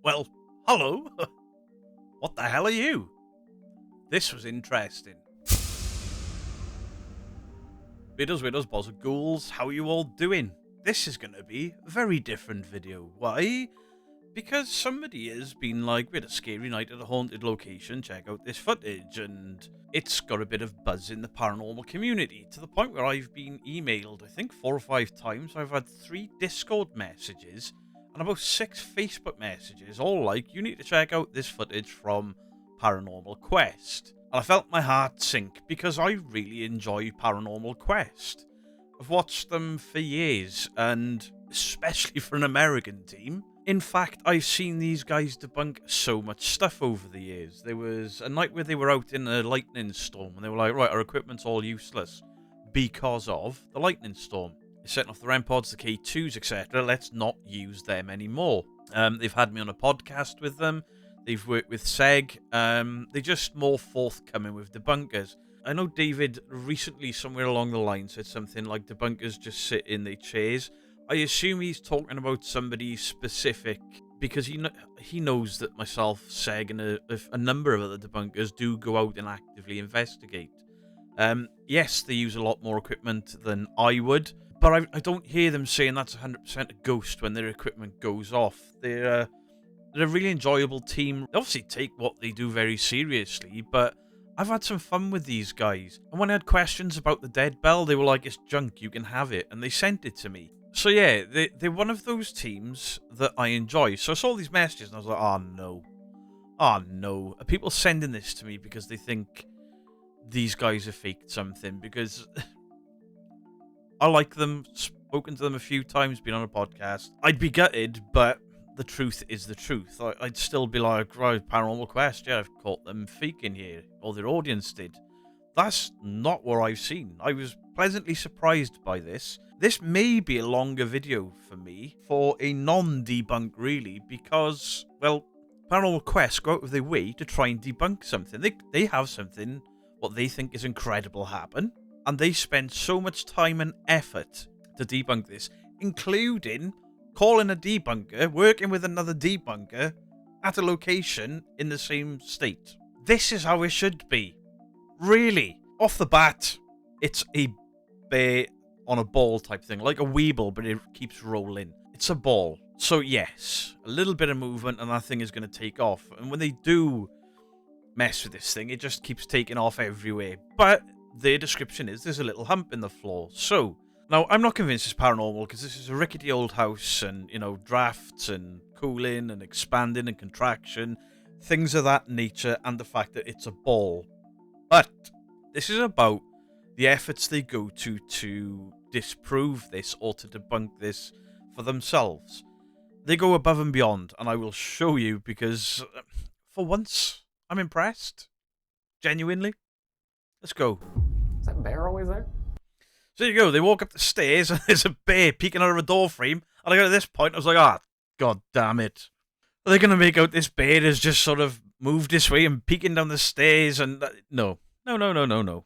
Well, hello. What the hell are you? This was interesting. Widows, boss of ghouls, how are you all doing? This is going to be a very different video. Why? Because somebody has been like, we had a scary night at a haunted location, check out this footage, and it's got a bit of buzz in the paranormal community, to the point where I've been emailed, I think 4 or 5 times. I've had 3 Discord messages, and about 6 Facebook messages, all like, you need to check out this footage from Paranormal Quest. And I felt my heart sink, because I really enjoy Paranormal Quest. I've watched them for years, and especially for an American team. In fact, I've seen these guys debunk so much stuff over the years. There was a night where they were out in a lightning storm, and they were like, right, our equipment's all useless because of the lightning storm. They're setting off the REM pods, the K2s, etc. Let's not use them anymore. They've had me on a podcast with them. They've worked with Seg. They're just more forthcoming with debunkers. I know David recently, somewhere along the line, said something like debunkers just sit in their chairs. I assume he's talking about somebody specific, because he knows that myself, Seg, and a number of other debunkers do go out and actively investigate. Yes, they use a lot more equipment than I would, but I don't hear them saying that's 100% a ghost when their equipment goes off. They're a really enjoyable team. They obviously take what they do very seriously, but I've had some fun with these guys. And when I had questions about the dead bell, they were like, it's junk, you can have it. And they sent it to me. So yeah, they're one of those teams that I enjoy. So I saw these messages and I was like, oh no. Oh no. Are people sending this to me because they think these guys have faked something? Because I like them, spoken to them a few times, been on a podcast. I'd be gutted, but the truth is the truth. I'd still be like, right, Paranormal Quest, yeah, I've caught them faking here, or their audience did. That's not what I've seen. I was pleasantly surprised by this. This may be a longer video for me, for a non-debunk really, because, well, Paranormal Quest go out of their way to try and debunk something. They have something, what they think is incredible, happen, and they spend so much time and effort to debunk this, including calling a debunker, working with another debunker at a location in the same state. This is how it should be. Really. Off the bat, it's a bear on a ball type thing, like a Weeble, but it keeps rolling. It's a ball. So yes, a little bit of movement and that thing is going to take off. And when they do mess with this thing, it just keeps taking off everywhere. But their description is there's a little hump in the floor. So now, I'm not convinced it's paranormal, because this is a rickety old house and, you know, drafts and cooling and expanding and contraction, things of that nature, and the fact that it's a ball. But this is about the efforts they go to disprove this or to debunk this for themselves. They go above and beyond, and I will show you, because for once, I'm impressed. Genuinely. Let's go. Is that bear always there? So there you go, they walk up the stairs and there's a bear peeking out of a door frame. And I got to this point, I was like, ah, god damn it. Are they going to make out this bear has just sort of moved this way and peeking down the stairs? And no. No. No.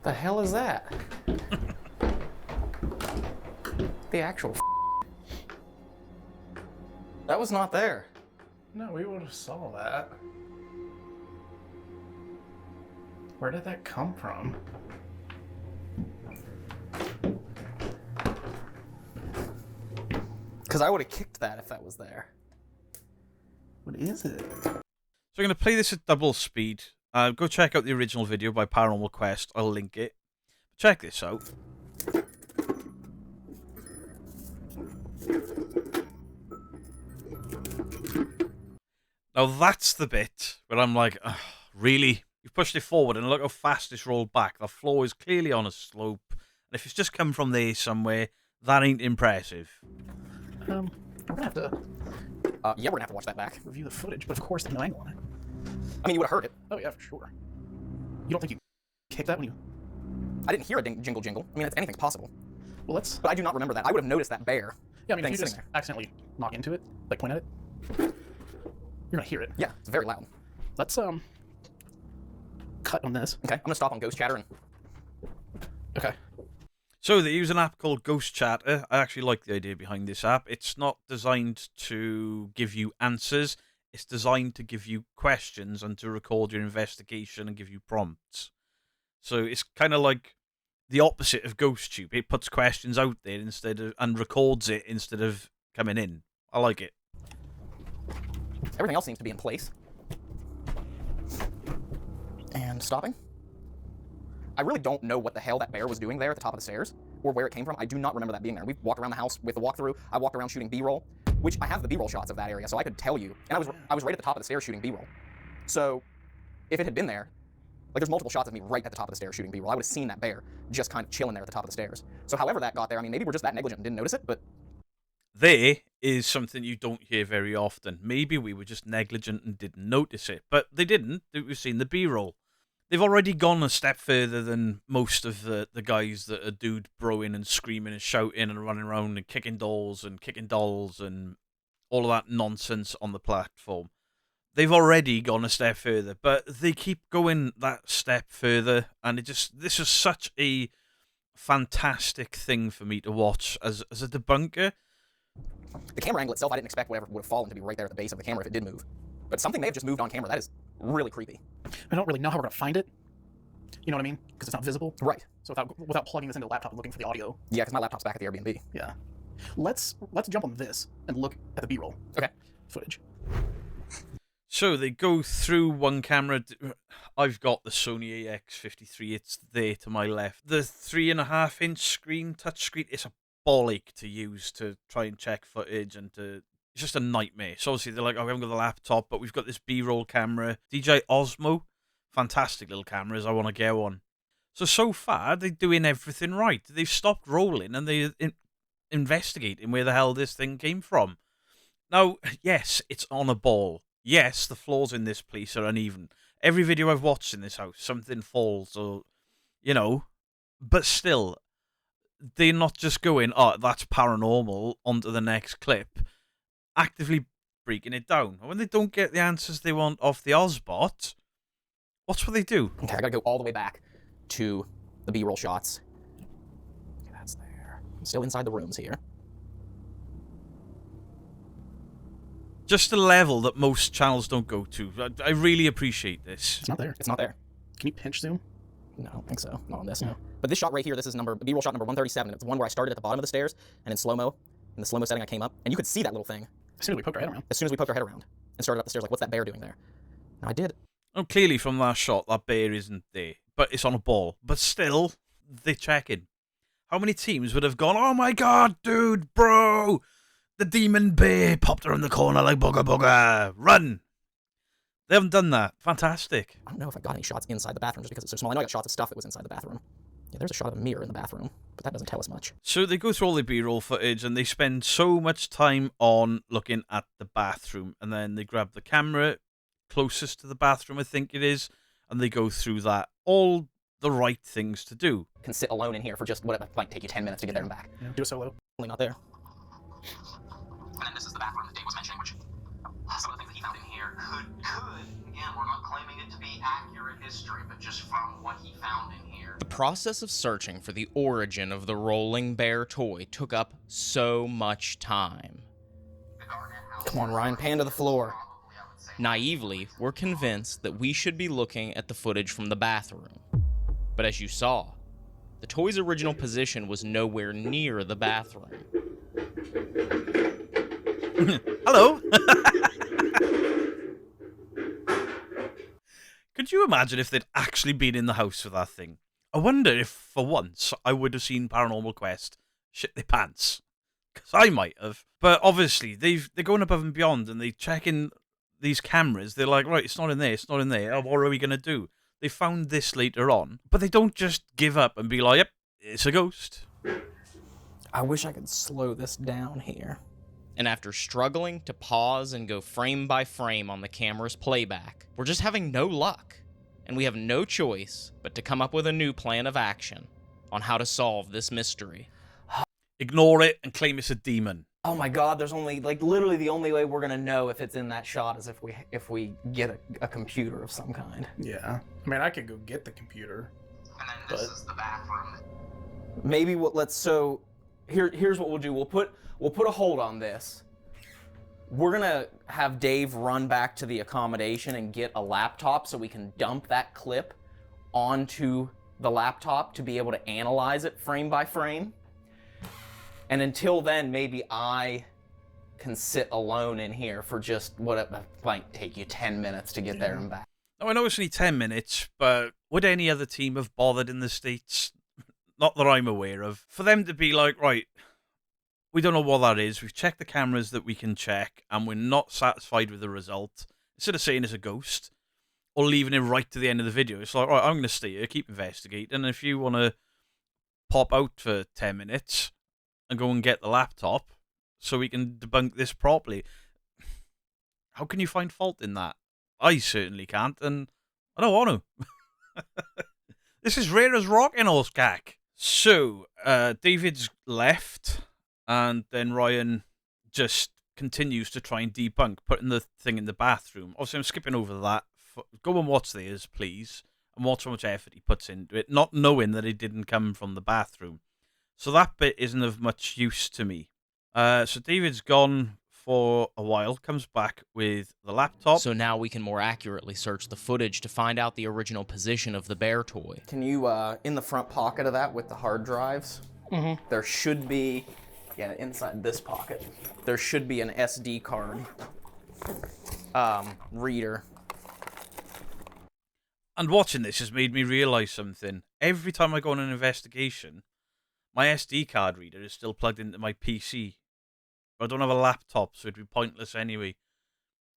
The hell is that? The actual That was not there. No, we would have saw that. Where did that come from? Because I would have kicked that if that was there. What is it? So I'm going to play this at double speed. Go check out the original video by Paranormal Quest. I'll link it. Check this out. Now that's the bit where I'm like, really? You've pushed it forward and look how fast it's rolled back. The floor is clearly on a slope. And if it's just come from there somewhere, that ain't impressive. We're gonna have to Yeah, we're gonna have to watch that back. review the footage, but of course there's no angle on it. I mean, you would have heard it. Oh yeah, for sure. You don't think you kicked that when you... I didn't hear a jingle jingle. I mean, anything's possible. Well, let's... But I do not remember that. I would have noticed that bear. Yeah, I mean, thing if you sitting just there. accidentally knock into it, like point at it, you're gonna hear it. Yeah, it's very loud. Let's, cut on this. Okay, I'm gonna stop on ghost chatter and... Okay. So they use an app called Ghost Chatter. I actually like the idea behind this app. It's not designed to give you answers. It's designed to give you questions and to record your investigation and give you prompts. So it's kind of like the opposite of GhostTube. It puts questions out there and records it instead of coming in. I like it. Everything else seems to be in place. And stopping. I really don't know what the hell that bear was doing there at the top of the stairs, or where it came from. I do not remember that being there. We've walked around the house with the walkthrough. I walked around shooting B-roll, which I have the B-roll shots of that area, so I could tell you. And I was right at the top of the stairs shooting B-roll. So if it had been there, like there's multiple shots of me right at the top of the stairs shooting B-roll. I would have seen that bear just kind of chilling there at the top of the stairs. So however that got there, I mean, maybe we're just that negligent and didn't notice it, but... There is something you don't hear very often. Maybe we were just negligent and didn't notice it, but they didn't. We've seen the B-roll. They've already gone a step further than most of the guys that are dude broing and screaming and shouting and running around and kicking dolls and all of that nonsense on the platform. They've already gone a step further, but they keep going that step further, and this is such a fantastic thing for me to watch as a debunker. The camera angle itself, I didn't expect whatever would have fallen to be right there at the base of the camera if it did move. But something may have just moved on camera. That is really creepy. I don't really know how we're going to find it. You know what I mean? Because it's not visible. Right. So without plugging this into the laptop and looking for the audio. Yeah, because my laptop's back at the Airbnb. Yeah. Let's jump on this and look at the B-roll. Okay. Footage. So they go through one camera. I've got the Sony AX53. It's there to my left. The 3.5-inch screen, touch screen, it's a bollock to use to try and check footage and to... It's just a nightmare. So obviously they're like, oh, we haven't got the laptop, but we've got this B-roll camera. DJI Osmo, fantastic little cameras. I want to get one. So far, they're doing everything right. They've stopped rolling and they're investigating where the hell this thing came from. Now, yes, it's on a ball. Yes, the floors in this place are uneven. Every video I've watched in this house, something falls or, but still, they're not just going, oh, that's paranormal, onto the next clip. Actively breaking it down. And when they don't get the answers they want off the Ozbot, what's what they do? Okay, I gotta go all the way back to the B-roll shots. Okay, that's there. I'm still inside the rooms here. Just a level that most channels don't go to. I really appreciate this. It's not there. It's not there. Can you pinch zoom? No, I don't think so. Not on this. No. But this shot right here, this is B-roll shot number 137. It's the one where I started at the bottom of the stairs, and in slow-mo, in the slow-mo setting I came up, and you could see that little thing. As soon as we poked our head around. As soon as we poked our head around and started up the stairs, like, what's that bear doing there? And I did. Oh, clearly from that shot, that bear isn't there. But it's on a ball. But still, they're checking. How many teams would have gone, oh my god, dude, bro! The demon bear popped around the corner like booga booga. Run! They haven't done that. Fantastic. I don't know if I got any shots inside the bathroom just because it's so small. I know I got shots of stuff that was inside the bathroom. Yeah, there's a shot of a mirror in the bathroom, but that doesn't tell us much. So they go through all the B-roll footage and they spend so much time on looking at the bathroom, and then they grab the camera closest to the bathroom, I think it is, and they go through that. All the right things to do. Can sit alone in here for just whatever, might take you 10 minutes to get there and back. Yeah, do it solo. Only not there. And then this is the bathroom that Dave was mentioning, which some of the things that he found in here could, again, we're not claiming it to be accurate history, but just from what he found in here. The process of searching for the origin of the rolling bear toy took up so much time. Come on, Ryan, pan to the floor. Naively, we're convinced that we should be looking at the footage from the bathroom. But as you saw, the toy's original position was nowhere near the bathroom. Hello? Could you imagine if they'd actually been in the house for that thing? I wonder if, for once, I would have seen Paranormal Quest shit their pants. Because I might have. But obviously, they're going above and beyond, and they're checking these cameras. They're like, right, it's not in there, it's not in there. Oh, what are we going to do? They found this later on. But they don't just give up and be like, yep, it's a ghost. I wish I could slow this down here. And after struggling to pause and go frame by frame on the camera's playback, we're just having no luck. And we have no choice but to come up with a new plan of action on how to solve this mystery. Ignore it and claim it's a demon. Oh my god, there's only, like, literally the only way we're gonna know if it's in that shot is if we get a computer of some kind. Yeah. I mean, I could go get the computer. And then this is the bathroom. Maybe here's what we'll do. We'll put a hold on this. We're gonna have Dave run back to the accommodation and get a laptop so we can dump that clip onto the laptop to be able to analyze it frame by frame. And until then, maybe I can sit alone in here for just what it might take you 10 minutes to get there and back. Now, I know it's only 10 minutes, but would any other team have bothered in the States? Not that I'm aware of. For them to be like, right, we don't know what that is. We've checked the cameras that we can check, and we're not satisfied with the result. Instead of saying it's a ghost, or leaving it right to the end of the video, it's like, right, I'm going to stay here, keep investigating, and if you want to pop out for 10 minutes and go and get the laptop so we can debunk this properly, how can you find fault in that? I certainly can't, and I don't want to. This is rare as rock in Oscac. So, David's left, and then Ryan just continues to try and debunk, putting the thing in the bathroom. Obviously, I'm skipping over that. Go and watch theirs, please, and watch how much effort he puts into it, not knowing that it didn't come from the bathroom. So that bit isn't of much use to me. So David's gone for a while, comes back with the laptop. So now we can more accurately search the footage to find out the original position of the bear toy. Can you, in the front pocket of that with the hard drives, there should be, inside this pocket, there should be an SD card reader. And watching this has made me realise something. Every time I go on an investigation, my SD card reader is still plugged into my PC. I don't have a laptop, so it'd be pointless anyway.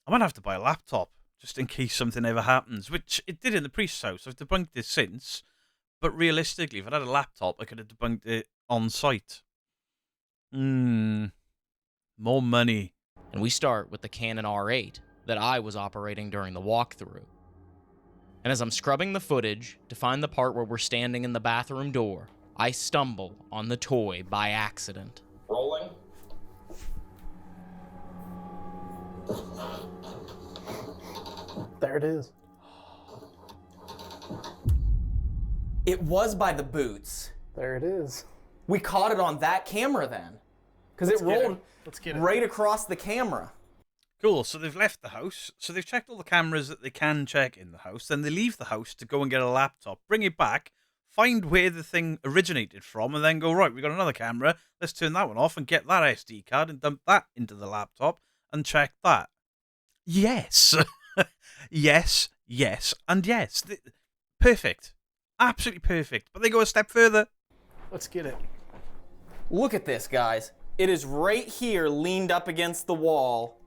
I might have to buy a laptop, just in case something ever happens, which it did in the priest's house. I've debunked it since, but realistically, if I'd had a laptop, I could have debunked it on site. More money. And we start with the Canon R8 that I was operating during the walkthrough. And as I'm scrubbing the footage to find the part where we're standing in the bathroom door, I stumble on the toy by accident. Rolling. There it is. It was by the boots. There it is. We caught it on that camera then. Because it rolled right across the camera. Cool, so they've left the house. So they've checked all the cameras that they can check in the house. Then they leave the house to go and get a laptop, bring it back, find where the thing originated from, and then go, right, we've got another camera. Let's turn that one off and get that SD card and dump that into the laptop and check that. Yes. Yes, and yes. Perfect. Absolutely perfect. But they go a step further. Let's get it. Look at this, guys. It is right here, leaned up against the wall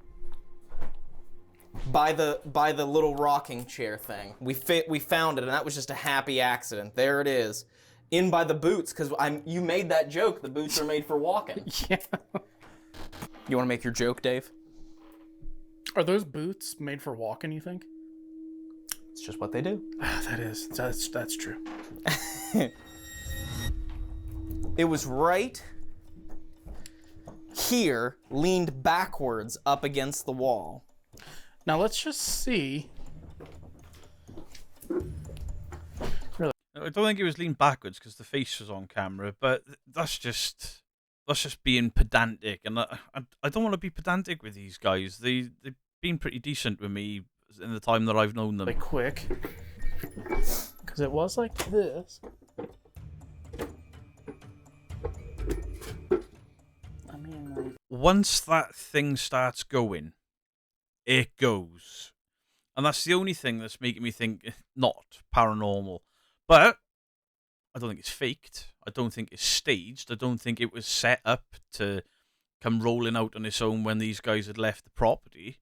by the little rocking chair thing. We found it, and that was just a happy accident. There it is. In by the boots, because you made that joke. The boots are made for walking. Yeah. You want to make your joke, Dave? Are those boots made for walking, you think? It's just what they do. That's true. It was right here, leaned backwards up against the wall. Now let's just see. I don't think it was leaned backwards because the face was on camera, but that's just being pedantic, and I don't want to be pedantic with these guys. They've been pretty decent with me in the time that I've known them. Like quick, because it was like this. I mean, like... Once that thing starts going, it goes, and that's the only thing that's making me think not paranormal. But I don't think it's faked. I don't think it's staged. I don't think it was set up to come rolling out on its own when these guys had left the property.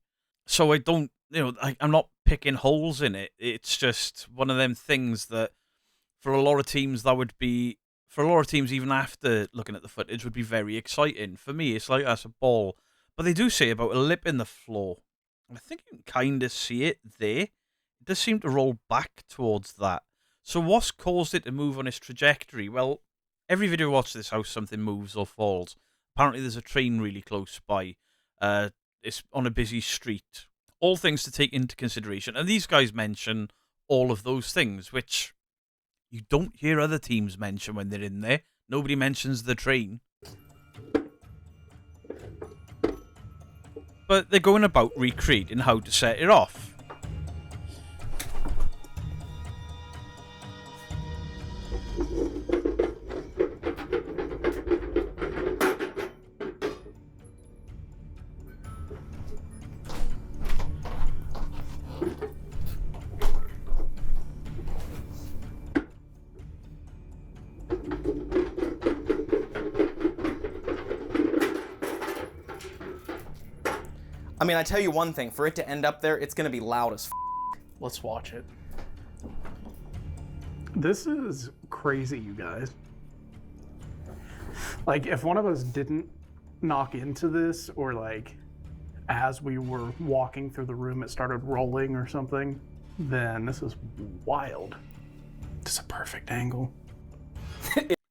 So I don't, I'm not picking holes in it. It's just one of them things that for a lot of teams even after looking at the footage would be very exciting. For me, it's like that's a ball. But they do say about a lip in the floor. I think you can kind of see it there. It does seem to roll back towards that. So what's caused it to move on its trajectory? Well, every video I watch this house, something moves or falls. Apparently there's a train really close by. It's on a busy street. All things to take into consideration. And these guys mention all of those things, which you don't hear other teams mention when they're in there. Nobody mentions the train. But they're going about recreating how to set it off. I mean, I tell you one thing, for it to end up there, it's gonna be loud as f. Let's watch it. This is crazy, you guys. Like, if one of us didn't knock into this, or like, as we were walking through the room, it started rolling or something, then this is wild. It's a perfect angle.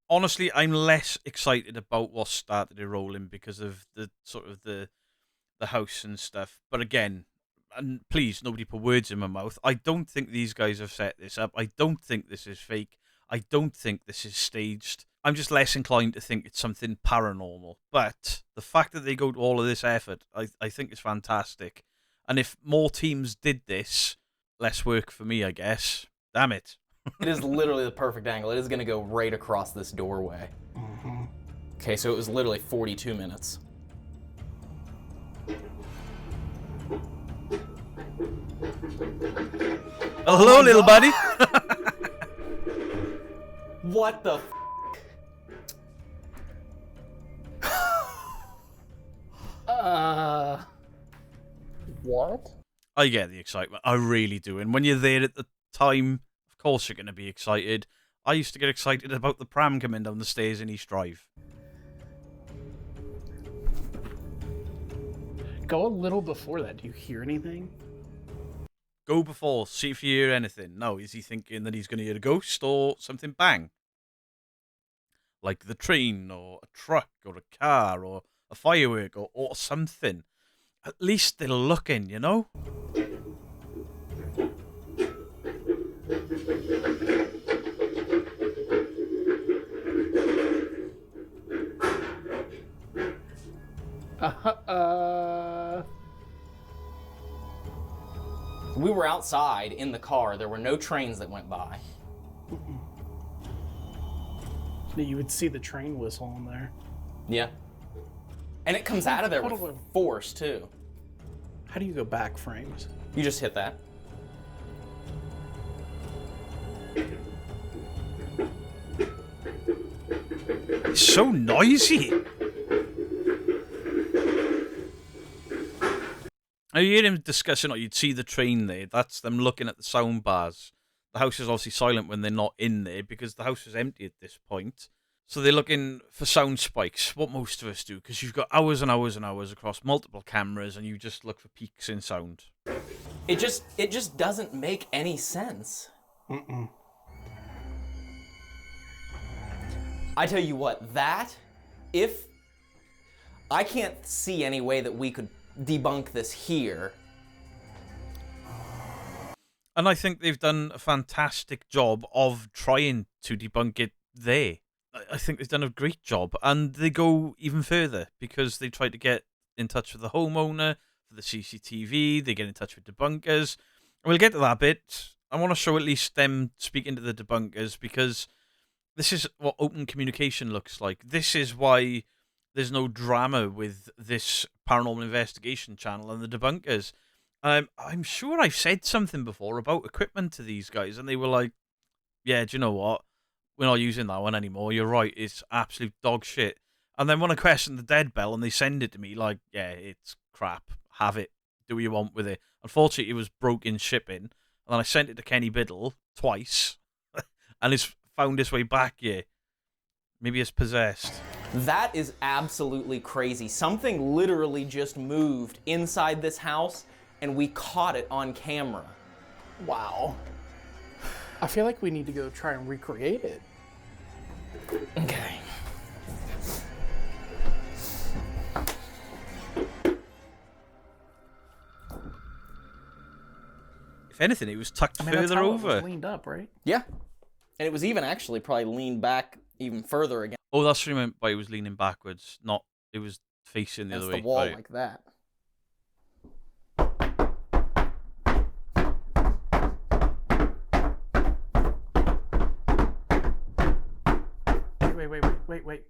Honestly, I'm less excited about what started it rolling because of the sort of the house and stuff. But again, and please, nobody put words in my mouth. I don't think these guys have set this up. I don't think this is fake. I don't think this is staged. I'm just less inclined to think it's something paranormal. But the fact that they go to all of this effort, I think is fantastic. And if more teams did this, less work for me, I guess. Damn it. It is literally the perfect angle. It is gonna go right across this doorway. Okay, so it was literally 42 minutes. Oh, hello, little buddy. What the What? I get the excitement. I really do. And when you're there at the time, of course you're going to be excited. I used to get excited about the pram coming down the stairs in East Drive. Go a little before that. Do you hear anything? Go before, see if you hear anything. No, is he thinking that he's going to hear a ghost or something bang? Like the train or a truck or a car or a firework or something. At least they're looking, you know? We were outside in the car. There were no trains that went by. You would see the train whistle on there. Yeah. And it comes out of there with force, too. How do you go back frames? You just hit that. It's so noisy. I hear him discussing, or you'd see the train there. That's them looking at the sound bars. The house is obviously silent when they're not in there because the house is empty at this point. So they're looking for sound spikes, what most of us do, because you've got hours and hours and hours across multiple cameras and you just look for peaks in sound. It just doesn't make any sense. I tell you what, if I can't see any way that we could debunk this here. And I think they've done a fantastic job of trying to debunk it there. I think they've done a great job. And they go even further because they try to get in touch with the homeowner for the CCTV. They get in touch with debunkers. And we'll get to that bit. I want to show at least them speaking to the debunkers because this is what open communication looks like. This is why there's no drama with this paranormal investigation channel and the debunkers. I'm sure I've said something before about equipment to these guys, and they were like, yeah, do you know what? We're not using that one anymore. You're right. It's absolute dog shit. And then when I question the dead bell and they send it to me, like, yeah, it's crap. Have it. Do what you want with it. Unfortunately, it was broken shipping. And then I sent it to Kenny Biddle twice. And it's found its way back here. Maybe it's possessed. That is absolutely crazy. Something literally just moved inside this house and we caught it on camera. Wow. I feel like we need to go try and recreate it. Okay. If anything, it was tucked that's further how over. It was leaned up, right? Yeah. And it was even actually probably leaned back even further again. Oh, that's what you meant by it was leaning backwards, not it was facing the That's other the way. wall Right. like that. Wait.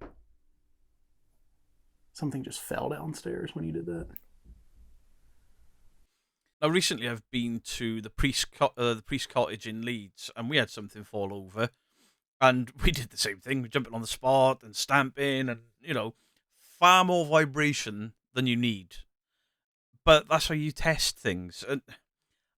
Something just fell downstairs when you did that. Now, recently I've been to the priest cottage in Leeds, and we had something fall over, and we did the same thing. We jumping on the spot and stamping, and far more vibration than you need. But that's how you test things. And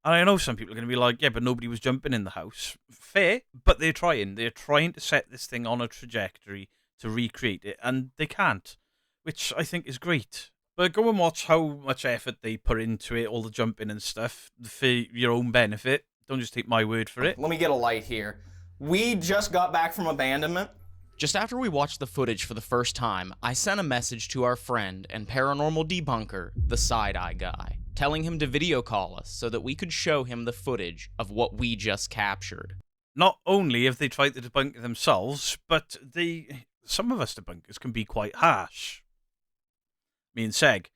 I know some people are going to be like, yeah, but nobody was jumping in the house. Fair, but they're trying. They're trying to set this thing on a trajectory to recreate it, and they can't, which I think is great. But go and watch how much effort they put into it, all the jumping and stuff, for your own benefit. Don't just take my word for it. Let me get a light here. We just got back from abandonment. Just after we watched the footage for the first time, I sent a message to our friend and paranormal debunker, the Side-Eye Guy, telling him to video call us so that we could show him the footage of what we just captured. Not only have they tried to debunk it themselves, but some of us debunkers can be quite harsh. Me and Seg.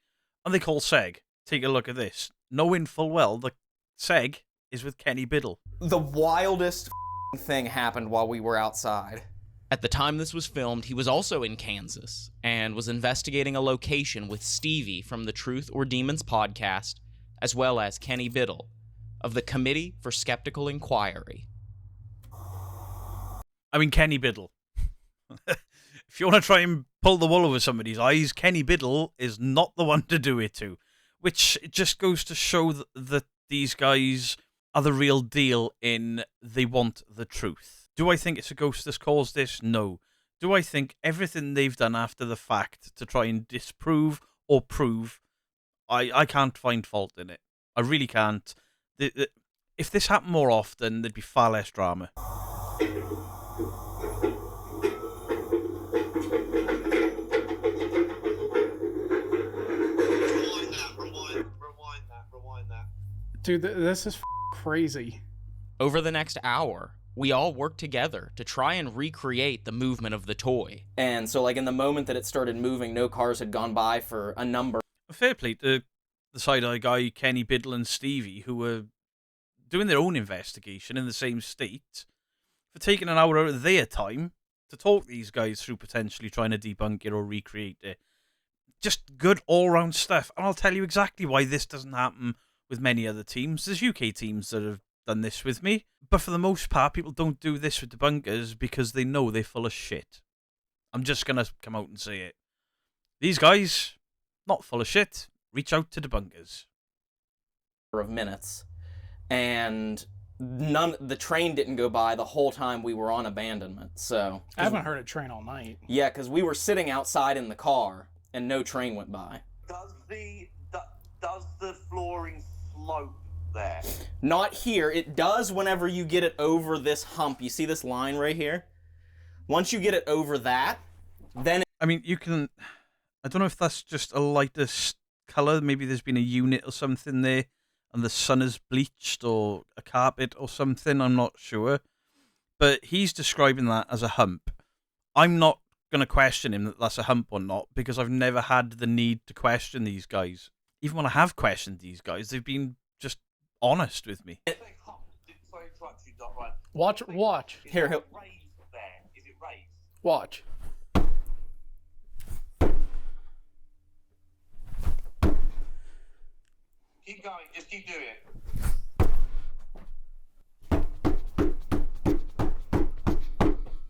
And they call Seg. Take a look at this. Knowing full well that Seg is with Kenny Biddle. The wildest thing happened while we were outside. At the time this was filmed, he was also in Kansas and was investigating a location with Stevie from the Truth or Demons podcast, as well as Kenny Biddle of the Committee for Skeptical Inquiry. I mean, Kenny Biddle. If you want to try and pull the wool over somebody's eyes, Kenny Biddle is not the one to do it to. Which just goes to show that these guys are the real deal in they want the truth. Do I think it's a ghost that's caused this? No. Do I think everything they've done after the fact to try and disprove or prove, I can't find fault in it. I really can't. If this happened more often, there'd be far less drama. Rewind that. Dude, this is crazy. Over the next hour, we all worked together to try and recreate the movement of the toy. And so, like, in the moment that it started moving, no cars had gone by for a number. Fair play to the Side-Eye Guy, Kenny Biddle and Stevie, who were doing their own investigation in the same state, for taking an hour out of their time to talk these guys through potentially trying to debunk it or recreate it. Just good all-round stuff. And I'll tell you exactly why this doesn't happen with many other teams. There's UK teams that have done this with me. But for the most part, people don't do this with debunkers because they know they're full of shit. I'm just going to come out and say it. These guys, not full of shit. Reach out to debunkers. Of minutes. And the train didn't go by the whole time we were on abandonment. So I haven't heard a train all night. yeah, because we were sitting outside in the car and no train went by. Does the flooring slope there? Not here. It does whenever you get it over this hump. You see this line right here? Once you get it over that, then I mean, you can... I don't know if that's just a lighter colour. Maybe there's been a unit or something there and the sun is bleached or a carpet or something. I'm not sure. But he's describing that as a hump. I'm not going to question him that that's a hump or not because I've never had the need to question these guys. Even when I have questioned these guys, they've been just honest with me. Sorry to interrupt you, Doc, right? Watch. Here, Is it raised there? Is it raised? Watch. Keep going. Just keep doing it.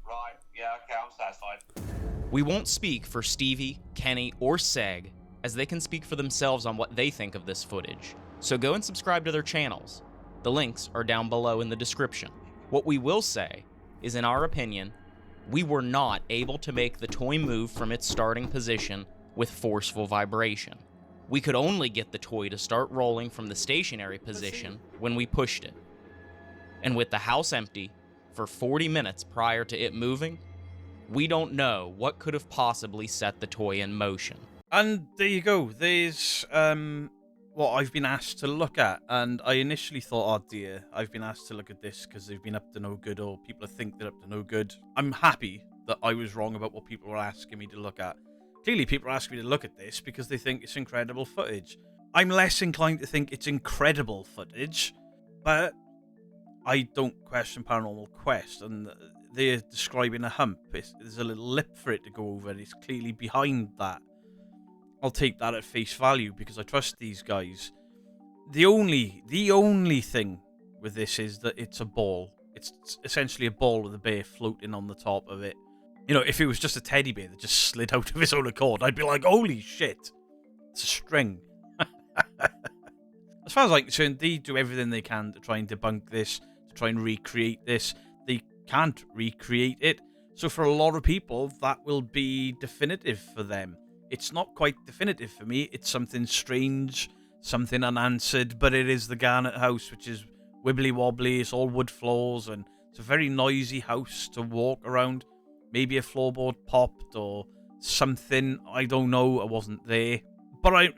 Right. Yeah. Okay. I'm satisfied. We won't speak for Stevie, Kenny, or Seg, as they can speak for themselves on what they think of this footage. So go and subscribe to their channels. The links are down below in the description. What we will say is, in our opinion, we were not able to make the toy move from its starting position with forceful vibration. We could only get the toy to start rolling from the stationary position when we pushed it. And with the house empty for 40 minutes prior to it moving, we don't know what could have possibly set the toy in motion. And there you go. There's, what I've been asked to look at, and I initially thought, oh dear, I've been asked to look at this because they've been up to no good, or people think they're up to no good. I'm happy that I was wrong about what people were asking me to look at. Clearly, people are asking me to look at this because they think it's incredible footage. I'm less inclined to think it's incredible footage, but I don't question Paranormal Quest, and they're describing a hump. There's a little lip for it to go over, and it's clearly behind that. I'll take that at face value because I trust these guys. The only thing with this is that it's a ball. It's essentially a ball with a bear floating on the top of it. You know, if it was just a teddy bear that just slid out of his own accord, I'd be like, holy shit, it's a string. As far as I'm concerned, they do everything they can to try and debunk this, to try and recreate this. They can't recreate it. So for a lot of people, that will be definitive for them. It's not quite definitive for me. It's something strange, something unanswered, but it is the Garnet house, which is wibbly wobbly. It's all wood floors, and it's a very noisy house to walk around. Maybe a floorboard popped or something. I don't know. I wasn't there. But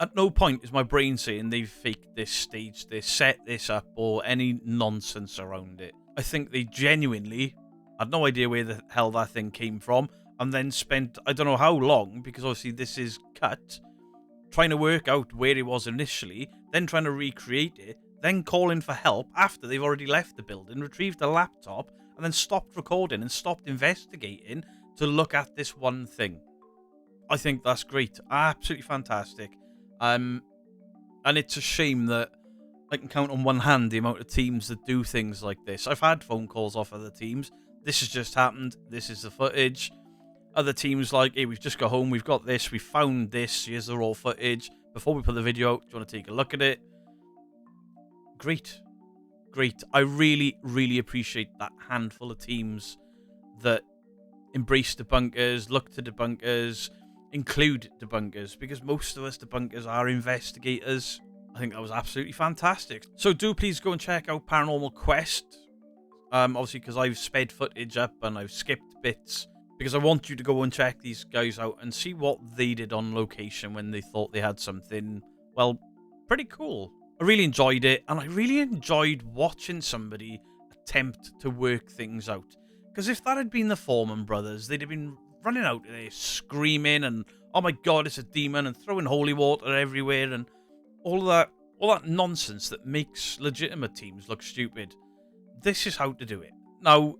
at no point is my brain saying they've faked this, staged this, set this up, or any nonsense around it. I think they genuinely had no idea where the hell that thing came from, and then spent, I don't know how long, because obviously this is cut, trying to work out where it was initially, then trying to recreate it, then calling for help after they've already left the building, retrieved a laptop, and then stopped recording and stopped investigating to look at this one thing. I think that's great. Absolutely fantastic. And it's a shame that I can count on one hand the amount of teams that do things like this. I've had phone calls off other teams. This has just happened. This is the footage. Other teams like, hey, we've just got home. We've got this. We found this. Here's the raw footage. Before we put the video out, do you want to take a look at it? Great. Great. I really, really appreciate that handful of teams that embrace debunkers, look to debunkers, include debunkers, because most of us debunkers are investigators. I think that was absolutely fantastic. So do please go and check out Paranormal Quest. Obviously, because I've sped footage up and I've skipped bits, because I want you to go and check these guys out and see what they did on location when they thought they had something, well, pretty cool. I really enjoyed it, and I really enjoyed watching somebody attempt to work things out. Because if that had been the Foreman brothers, they'd have been running out there screaming and, oh my god, it's a demon, and throwing holy water everywhere, and all that nonsense that makes legitimate teams look stupid. This is how to do it. Now,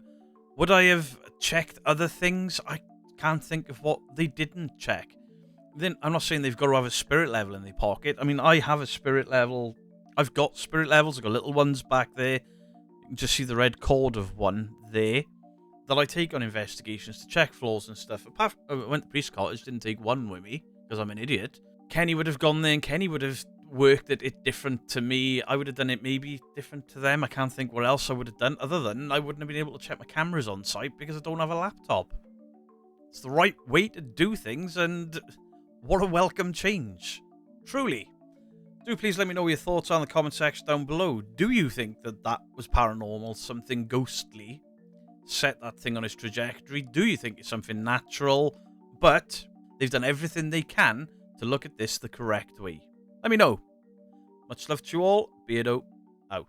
would I have checked other things? I can't think of what they didn't check. Then I'm not saying they've got to have a spirit level in their pocket. I mean, I have a spirit level. I've got spirit levels. I've got little ones back there. You can just see the red cord of one there that I take on investigations to check flaws and stuff. Apart from, I went to Priest Cottage, didn't take one with me because I'm an idiot. Kenny would have gone there, and Kenny would have worked at it different to me. I would have done it maybe different to them. I can't think what else I would have done, other than I wouldn't have been able to check my cameras on site because I don't have a laptop. It's the right way to do things, and what a welcome change. Truly. Do please let me know your thoughts on the comment section down below. Do you think that that was paranormal, something ghostly, set that thing on its trajectory? Do you think it's something natural, but they've done everything they can to look at this the correct way? Let me know. Much love to you all. Beardo out.